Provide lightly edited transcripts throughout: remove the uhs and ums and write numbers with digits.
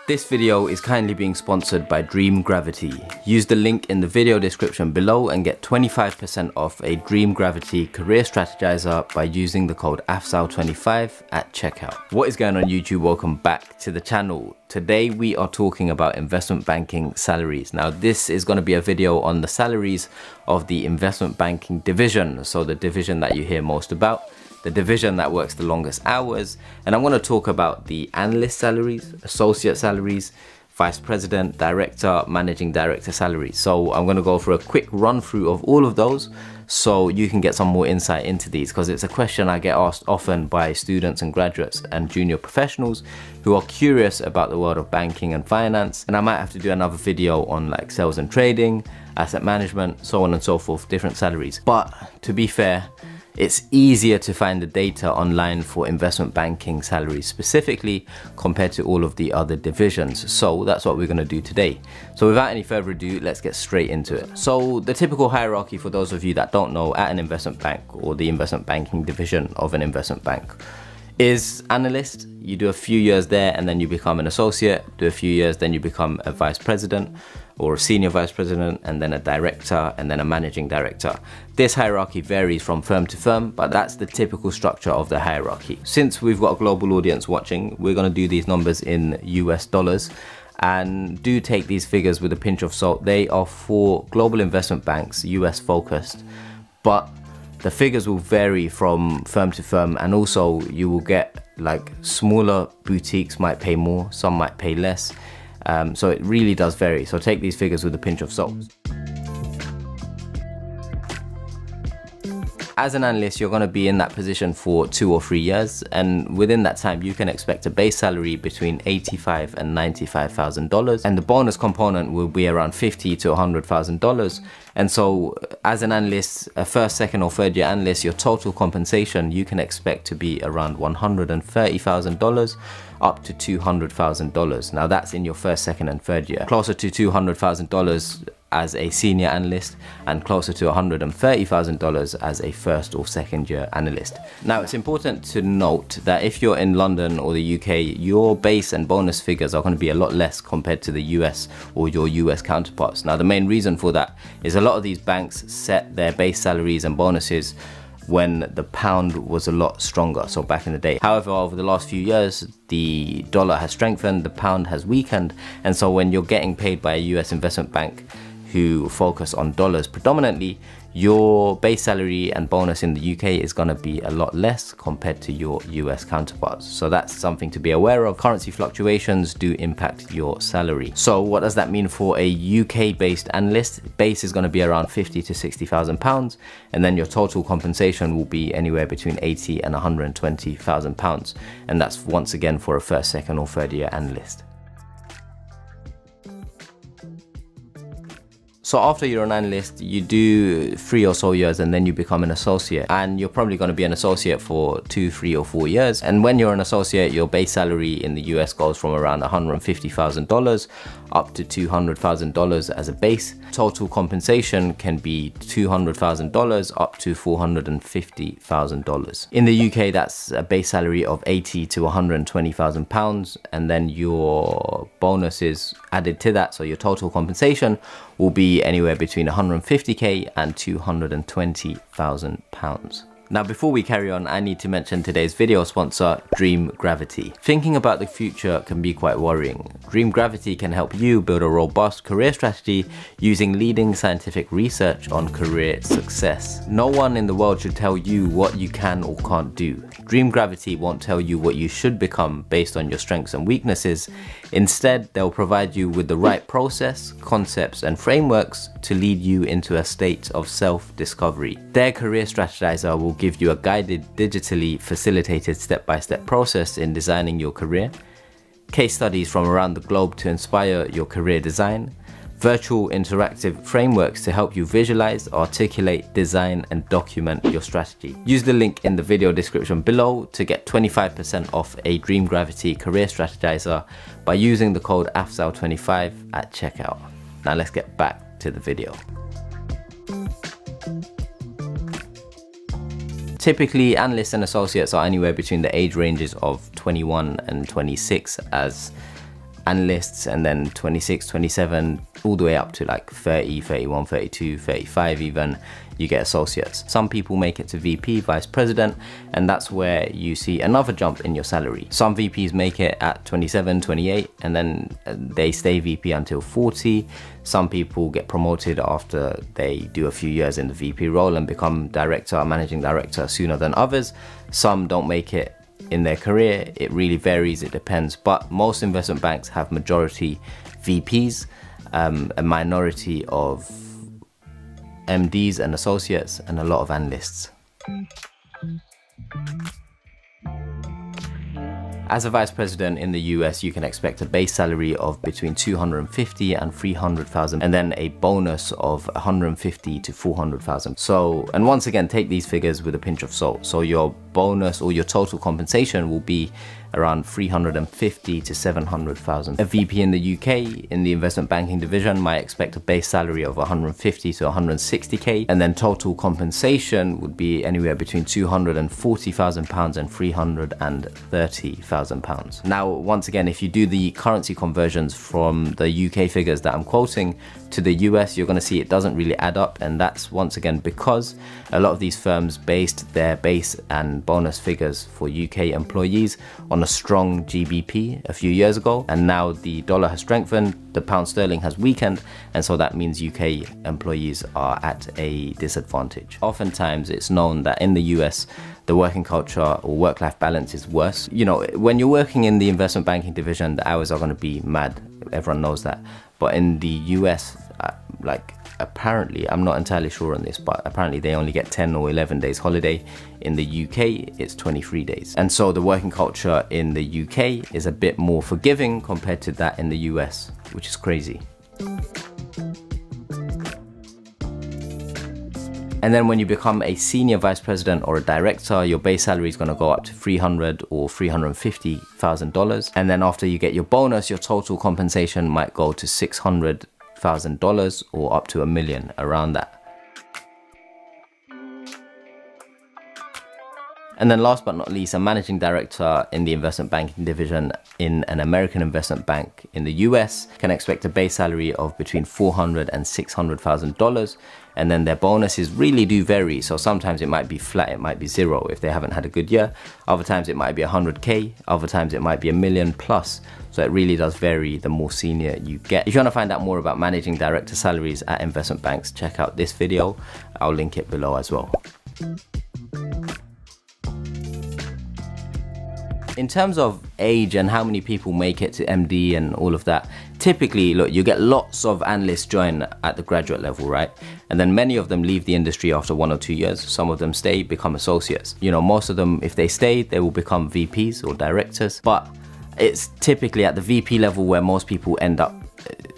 This video is kindly being sponsored by Dream Gravity. Use the link in the video description below and get 25% off a Dream Gravity career strategizer by using the code Afzal25 at checkout. What is going on YouTube? Welcome back to the channel. Today we are talking about investment banking salaries. Now this is going to be a video on the salaries of the investment banking division. So the division that you hear most about, the division that works the longest hours, and I'm going to talk about the analyst salaries, associate salaries, vice president, director, managing director salaries. So I'm going to go for a quick run through of all of those so you can get some more insight into these, because it's a question I get asked often by students and graduates and junior professionals who are curious about the world of banking and finance. And I might have to do another video on like sales and trading, asset management, so on and so forth, different salaries. But to be fair, it's easier to find the data online for investment banking salaries specifically compared to all of the other divisions. So that's what we're going to do today. So without any further ado, let's get straight into it. So the typical hierarchy, for those of you that don't know, at an investment bank or the investment banking division of an investment bank, is analyst. You do a few years there and then you become an associate, do a few years, then you become a vice president or a senior vice president, and then a director, and then a managing director. This hierarchy varies from firm to firm, but that's the typical structure of the hierarchy. Since we've got a global audience watching, we're going to do these numbers in US dollars, and do take these figures with a pinch of salt. They are for global investment banks, US focused, but the figures will vary from firm to firm, and also you will get like smaller boutiques might pay more, some might pay less. So it really does vary. So take these figures with a pinch of salt. As an analyst, you're going to be in that position for 2 or 3 years, and within that time you can expect a base salary between $85,000 and $95,000, and the bonus component will be around $50,000 to $100,000. And so as an analyst, a first, second or third year analyst, your total compensation you can expect to be around $130,000 up to $200,000. Now that's in your first, second and third year. Closer to $200,000 as a senior analyst, and closer to $130,000 as a first or second year analyst. Now it's important to note that if you're in London or the UK, your base and bonus figures are going to be a lot less compared to the US or your US counterparts. Now the main reason for that is a lot of these banks set their base salaries and bonuses when the pound was a lot stronger, so back in the day. However, over the last few years, the dollar has strengthened, the pound has weakened, and so when you're getting paid by a US investment bank who focus on dollars predominantly, your base salary and bonus in the UK is going to be a lot less compared to your US counterparts. So that's something to be aware of. Currency fluctuations do impact your salary. So what does that mean for a UK based analyst? Base is going to be around £50,000 to £60,000, and then your total compensation will be anywhere between £80,000 and £120,000, and that's once again for a first, second or third year analyst. So after you're an analyst, you do 3 or so years and then you become an associate, and you're probably going to be an associate for 2, 3 or 4 years. And when you're an associate, your base salary in the US goes from around $150,000 up to $200,000 as a base. Total compensation can be $200,000 up to $450,000. In the UK, that's a base salary of £80,000 to £120,000, and then your bonus is added to that, so your total compensation will be anywhere between $150,000 and £220,000. Now before we carry on, I need to mention today's video sponsor, Dream Gravity. Thinking about the future can be quite worrying. Dream Gravity can help you build a robust career strategy using leading scientific research on career success. No one in the world should tell you what you can or can't do. Dream Gravity won't tell you what you should become based on your strengths and weaknesses. Instead, they'll provide you with the right process, concepts and frameworks to lead you into a state of self-discovery. Their career strategizer will give you a guided, digitally facilitated step-by-step process in designing your career, case studies from around the globe to inspire your career design, virtual interactive frameworks to help you visualize, articulate, design and document your strategy. Use the link in the video description below to get 25% off a Dream Gravity career strategizer by using the code Afzal25 at checkout. Now let's get back to the video. Typically, analysts and associates are anywhere between the age ranges of 21 and 26 as analysts, and then 26, 27, all the way up to like 30, 31, 32, 35 even, you get associates. Some people make it to VP, vice president, and that's where you see another jump in your salary. Some VPs make it at 27, 28, and then they stay VP until 40. Some people get promoted after they do a few years in the VP role and become director, managing director sooner than others. Some don't make it in their career. It really varies, it depends, but most investment banks have majority VPs, a minority of MDs and associates, and a lot of analysts. As a vice president in the US, you can expect a base salary of between 250 and 300,000, and then a bonus of 150 to 400,000. So, and once again, take these figures with a pinch of salt. So your bonus or your total compensation will be around 350 to 700,000. A VP in the UK in the investment banking division might expect a base salary of 150 to 160k, and then total compensation would be anywhere between 240,000 pounds and 330,000 pounds. Now, once again, if you do the currency conversions from the UK figures that I'm quoting to the US, you're going to see it doesn't really add up, and that's once again because a lot of these firms based their base and bonus figures for UK employees on a strong GBP a few years ago, and now the dollar has strengthened, the pound sterling has weakened, and so that means UK employees are at a disadvantage. Oftentimes it's known that in the US the working culture or work-life balance is worse. You know, when you're working in the investment banking division, the hours are going to be mad, everyone knows that, but in the US, like apparently, I'm not entirely sure on this, but apparently they only get 10 or 11 days holiday. In the UK, it's 23 days. And so the working culture in the UK is a bit more forgiving compared to that in the US, which is crazy. And then when you become a senior vice president or a director, your base salary is going to go up to $300,000 or $350,000. And then after you get your bonus, your total compensation might go to $600,000 or up to $1 million, around that. And then last but not least, a managing director in the investment banking division in an American investment bank in the US can expect a base salary of between $400,000 and $600,000. And then their bonuses really do vary. So sometimes it might be flat, it might be zero if they haven't had a good year. Other times it might be 100k, other times it might be $1 million plus. So it really does vary the more senior you get. If you want to find out more about managing director salaries at investment banks, check out this video. I'll link it below as well. In terms of age and how many people make it to MD and all of that, typically, look, you get lots of analysts join at the graduate level, right? And then many of them leave the industry after 1 or 2 years. Some of them stay, become associates. You know, most of them, if they stay, they will become VPs or directors. But it's typically at the VP level where most people end up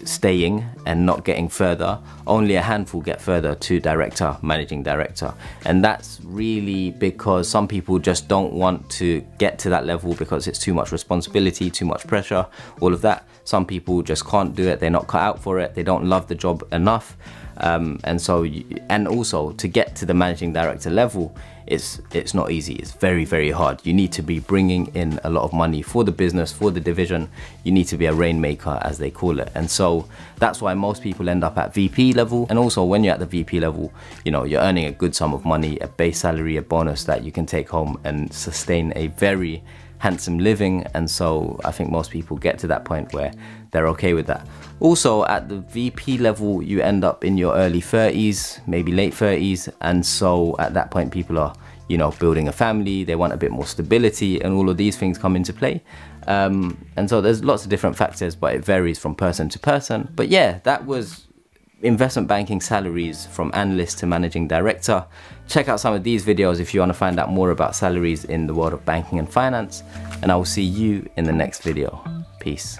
staying and not getting further. Only a handful get further to director, managing director, and that's really because some people just don't want to get to that level because it's too much responsibility, too much pressure, all of that. Some people just can't do it, they're not cut out for it, they don't love the job enough, and also to get to the managing director level, it's not easy. It's very, very hard. You need to be bringing in a lot of money for the business, for the division. You need to be a rainmaker, as they call it. And so that's why most people end up at VP level. And also when you're at the VP level, you know, you're earning a good sum of money, a base salary, a bonus that you can take home and sustain a very handsome living. And so I think most people get to that point where they're okay with that. Also at the VP level, you end up in your early 30s, maybe late 30s. And so at that point, people are, you know, building a family, they want a bit more stability, and all of these things come into play. And so there's lots of different factors, but it varies from person to person. But yeah, that was investment banking salaries from analyst to managing director. Check out some of these videos if you want to find out more about salaries in the world of banking and finance. And I will see you in the next video. Peace.